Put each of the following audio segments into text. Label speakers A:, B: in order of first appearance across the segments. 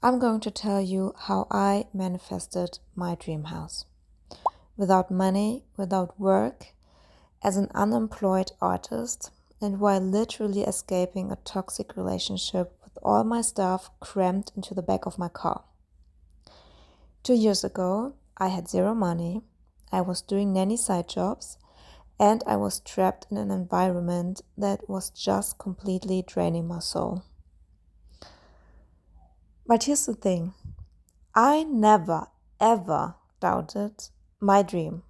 A: I'm going to tell you how I manifested my dream house. Without money, without work, as an unemployed artist, and while literally escaping a toxic relationship with all my stuff crammed into the back of my car. 2 years ago, I had zero money, I was doing nanny side jobs, and I was trapped in an environment that was just completely draining my soul. But here's the thing. I never, ever doubted my dream.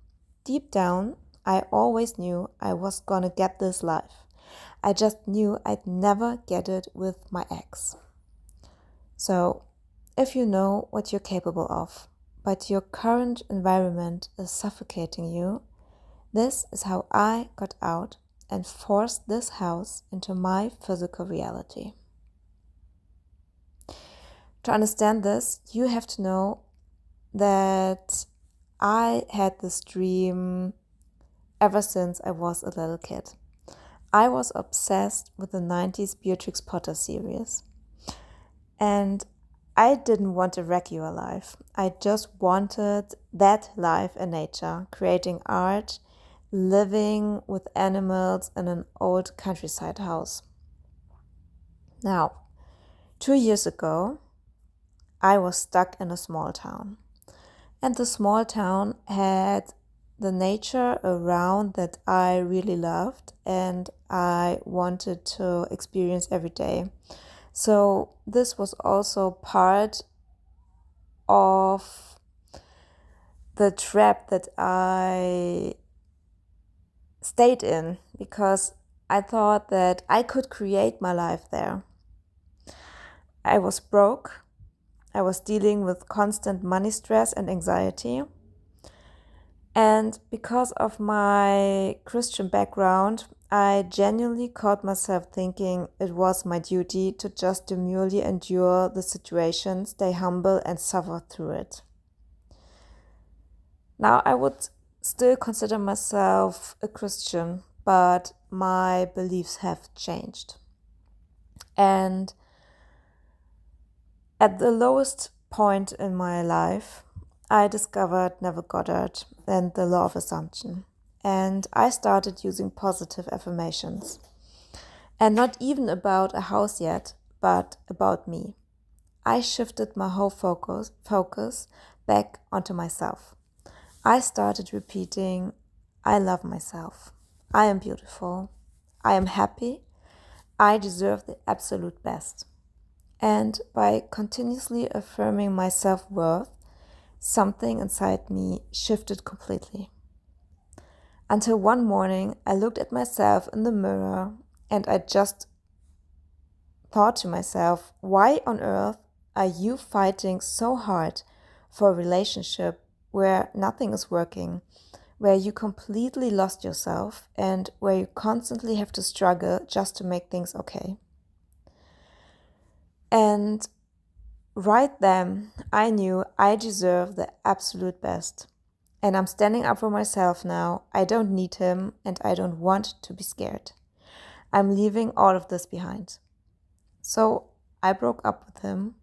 A: Deep down, I always knew I was gonna get this life. I just knew I'd never get it with my ex. So, if you know what you're capable of, but your current environment is suffocating you, this is how I got out and forced this house into my physical reality. To understand this, you have to know that I had this dream ever since I was a little kid. I was obsessed with the 90s Beatrix Potter series. And I didn't want a regular life. I just wanted that life in nature, creating art, living with animals in an old countryside house. Now, 2 years ago, I was stuck in a small town. And the small town had the nature around that I really loved and I wanted to experience every day. So this was also part of the trap that I stayed in because I thought that I could create my life there. I was broke. I was dealing with constant money stress and anxiety. And because of my Christian background, I genuinely caught myself thinking it was my duty to just demurely endure the situation, stay humble, and suffer through it. Now, I would still consider myself a Christian, but my beliefs have changed. And at the lowest point in my life, I discovered Neville Goddard and the law of assumption. And I started using positive affirmations. And not even about a house yet, but about me. I shifted my whole focus back onto myself. I started repeating, I love myself. I am beautiful. I am happy. I deserve the absolute best. And by continuously affirming my self-worth, something inside me shifted completely. Until one morning, I looked at myself in the mirror and I just thought to myself, why on earth are you fighting so hard for a relationship where nothing is working, where you completely lost yourself, and where you constantly have to struggle just to make things okay? And right then, I knew I deserve the absolute best. And I'm standing up for myself now. I don't need him and I don't want to be scared. I'm leaving all of this behind. So I broke up with him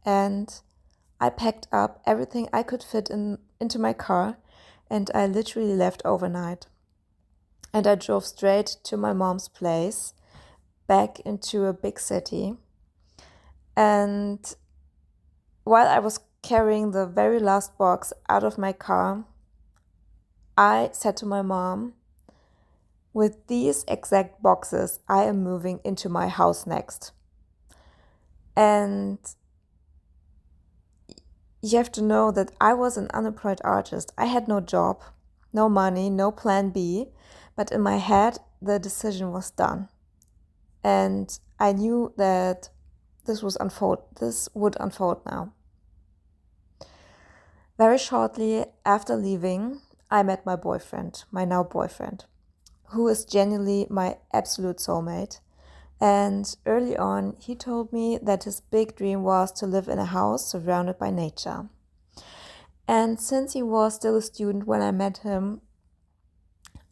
A: and I packed up everything I could fit into my car and I literally left overnight. And I drove straight to my mom's place, back into a big city. And while I was carrying the very last box out of my car, I said to my mom, with these exact boxes, I am moving into my house next. And you have to know that I was an unemployed artist. I had no job, no money, no plan B, but in my head, the decision was done. And I knew that this would unfold now. Very shortly after leaving, I met my boyfriend, my now boyfriend, who is genuinely my absolute soulmate. And early on, he told me that his big dream was to live in a house surrounded by nature. And since he was still a student when I met him,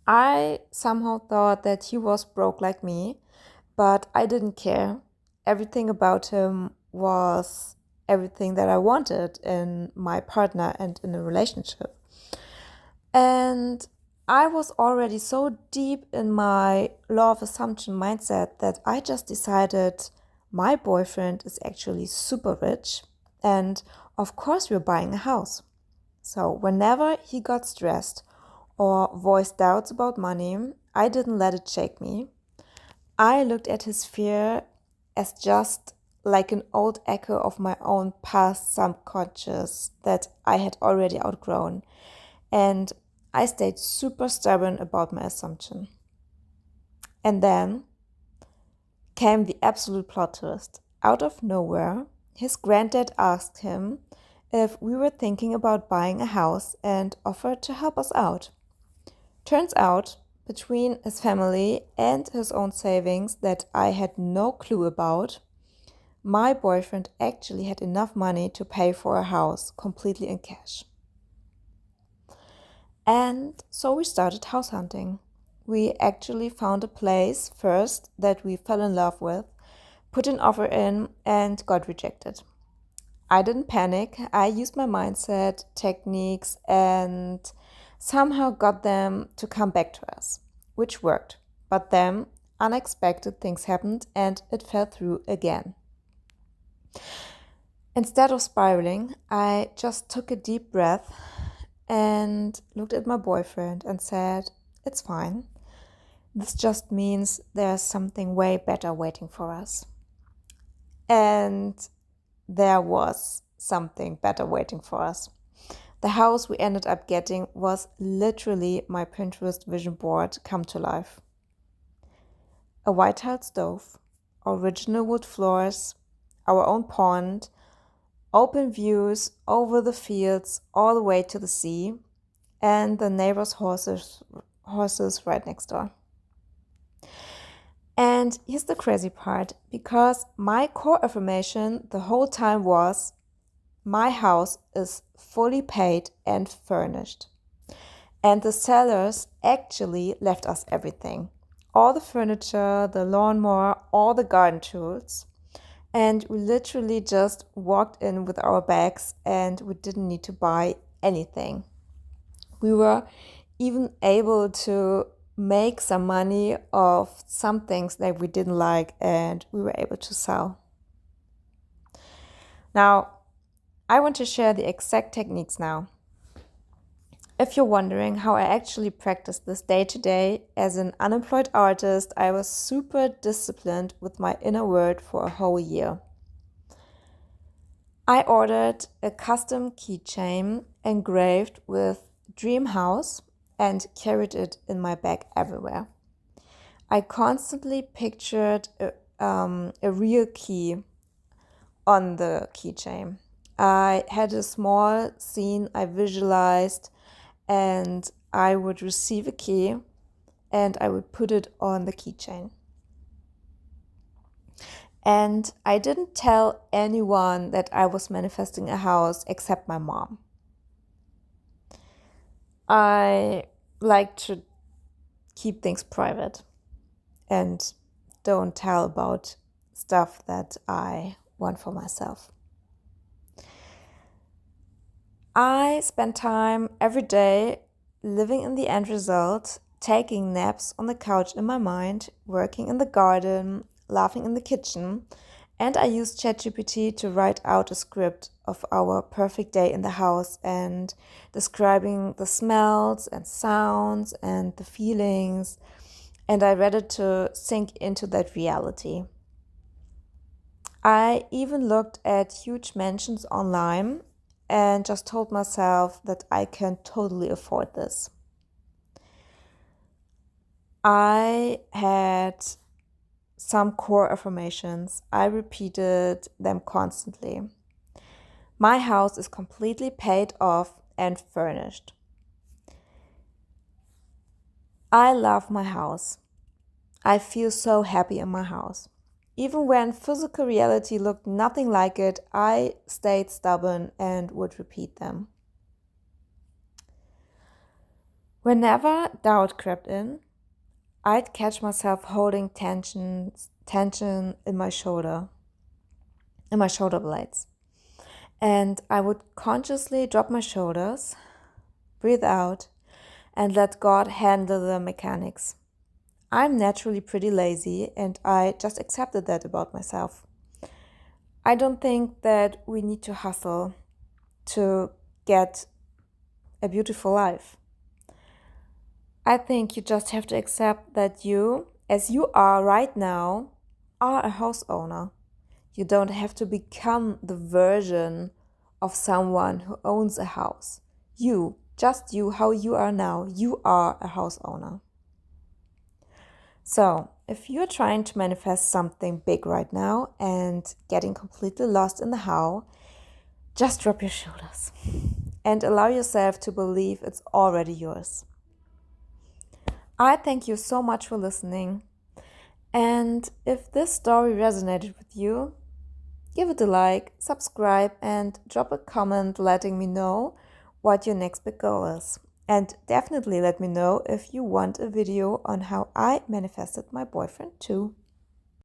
A: I somehow thought that he was broke like me, but I didn't care. Everything about him was everything that I wanted in my partner and in a relationship. And I was already so deep in my law of assumption mindset that I just decided my boyfriend is actually super rich. And of course, we're buying a house. So whenever he got stressed or voiced doubts about money, I didn't let it shake me. I looked at his fear as just like an old echo of my own past subconscious that I had already outgrown. And I stayed super stubborn about my assumption. And then came the absolute plot twist. Out of nowhere, his granddad asked him if we were thinking about buying a house and offered to help us out. Turns out, between his family and his own savings that I had no clue about, my boyfriend actually had enough money to pay for a house completely in cash. And so we started house hunting. We actually found a place first that we fell in love with, put an offer in, and got rejected. I didn't panic. I used my mindset, techniques, and somehow got them to come back to us, which worked. But then unexpected things happened and it fell through again. Instead of spiraling, I just took a deep breath and looked at my boyfriend and said, "It's fine. This just means there's something way better waiting for us." And there was something better waiting for us. The house we ended up getting was literally my Pinterest vision board come to life. A white tiled stove, original wood floors, our own pond, open views over the fields all the way to the sea, and the neighbor's horses right next door. And here's the crazy part, because my core affirmation the whole time was, my house is fully paid and furnished. And the sellers actually left us everything. All the furniture, the lawnmower, all the garden tools. And we literally just walked in with our bags and we didn't need to buy anything. We were even able to make some money off some things that we didn't like and we were able to sell. Now, I want to share the exact techniques now. If you're wondering how I actually practice this day to day, as an unemployed artist, I was super disciplined with my inner word for a whole year. I ordered a custom keychain engraved with Dream House and carried it in my bag everywhere. I constantly pictured a real key on the keychain. I had a small scene I visualized, and I would receive a key and I would put it on the keychain. And I didn't tell anyone that I was manifesting a house except my mom. I like to keep things private and don't tell about stuff that I want for myself. I spend time every day living in the end result, taking naps on the couch in my mind, working in the garden, laughing in the kitchen, and I use ChatGPT to write out a script of our perfect day in the house and describing the smells and sounds and the feelings, and I read it to sink into that reality. I even looked at huge mansions online and just told myself that I can totally afford this. I had some core affirmations. I repeated them constantly. My house is completely paid off and furnished. I love my house. I feel so happy in my house. Even when physical reality looked nothing like it, I stayed stubborn and would repeat them. Whenever doubt crept in, I'd catch myself holding tension in my shoulder blades. And I would consciously drop my shoulders, breathe out, and let God handle the mechanics. I'm naturally pretty lazy, and I just accepted that about myself. I don't think that we need to hustle to get a beautiful life. I think you just have to accept that you, as you are right now, are a house owner. You don't have to become the version of someone who owns a house. You, just you, how you are now, you are a house owner. So, if you're trying to manifest something big right now and getting completely lost in the how, just drop your shoulders and allow yourself to believe it's already yours. I thank you so much for listening. And if this story resonated with you, give it a like, subscribe, and drop a comment letting me know what your next big goal is. And definitely let me know if you want a video on how I manifested my boyfriend too.